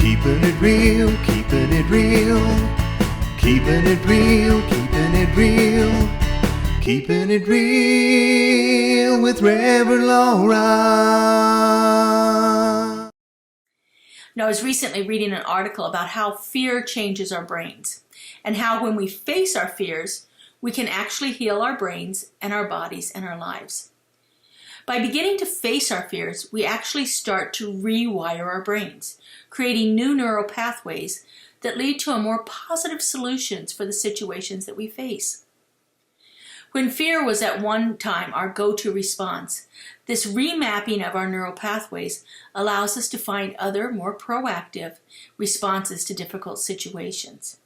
Keeping it real, keeping it real. Keeping it real, keeping it real. Keeping it real with Reverend Laura. Now, I was recently reading an article about how fear changes our brains and how when we face our fears, we can actually heal our brains and our bodies and our lives. By beginning to face our fears, we actually start to rewire our brains, creating new neural pathways that lead to a more positive solutions for the situations that we face. When fear was at one time our go-to response, this remapping of our neural pathways allows us to find other, more proactive responses to difficult situations.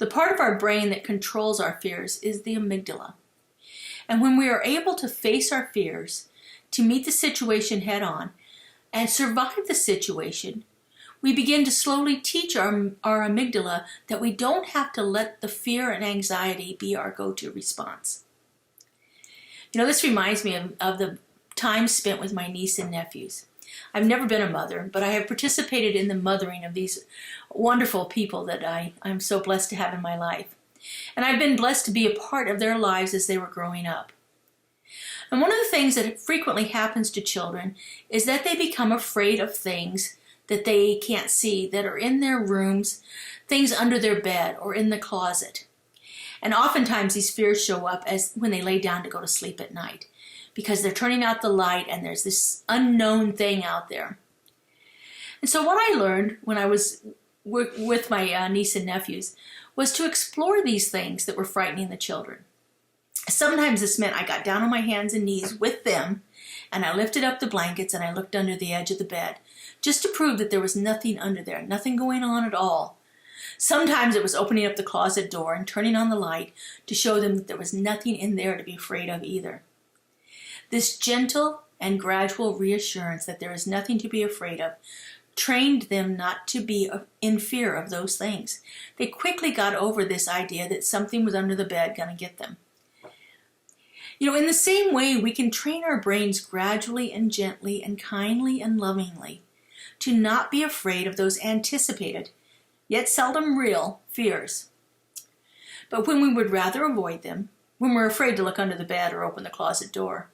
The part of our brain that controls our fears is the amygdala. And when we are able to face our fears, to meet the situation head on, and survive the situation, we begin to slowly teach our amygdala that we don't have to let the fear and anxiety be our go-to response. You know, this reminds me of the time spent with my niece and nephews. I've never been a mother, but I have participated in the mothering of these wonderful people that I'm so blessed to have in my life. And I've been blessed to be a part of their lives as they were growing up. And one of the things that frequently happens to children is that they become afraid of things that they can't see, that are in their rooms, things under their bed or in the closet. And oftentimes these fears show up as when they lay down to go to sleep at night, because they're turning out the light and there's this unknown thing out there. And so what I learned when I was with my niece and nephews was to explore these things that were frightening the children. Sometimes this meant I got down on my hands and knees with them and I lifted up the blankets and I looked under the edge of the bed just to prove that there was nothing under there, nothing going on at all. Sometimes it was opening up the closet door and turning on the light to show them that there was nothing in there to be afraid of either. This gentle and gradual reassurance that there is nothing to be afraid of trained them not to be in fear of those things. They quickly got over this idea that something was under the bed going to get them. You know, in the same way, we can train our brains gradually and gently and kindly and lovingly to not be afraid of those anticipated, yet seldom real, fears. But when we would rather avoid them, when we're afraid to look under the bed or open the closet door,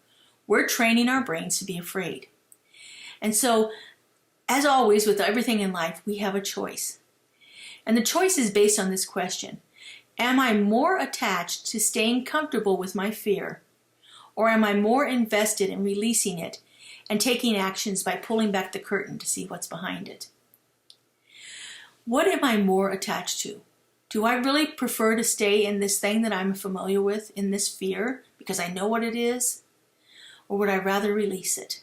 we're training our brains to be afraid. And so, as always with everything in life, we have a choice. And the choice is based on this question: am I more attached to staying comfortable with my fear, or am I more invested in releasing it and taking actions by pulling back the curtain to see what's behind it? What am I more attached to? Do I really prefer to stay in this thing that I'm familiar with, in this fear, because I know what it is? Or would I rather release it?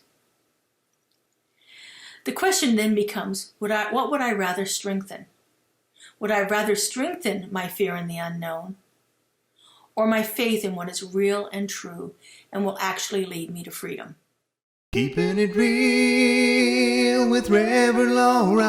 The question then becomes, what would I rather strengthen? Would I rather strengthen my fear in the unknown, or my faith in what is real and true and will actually lead me to freedom? Keeping it real with Reverend Laura.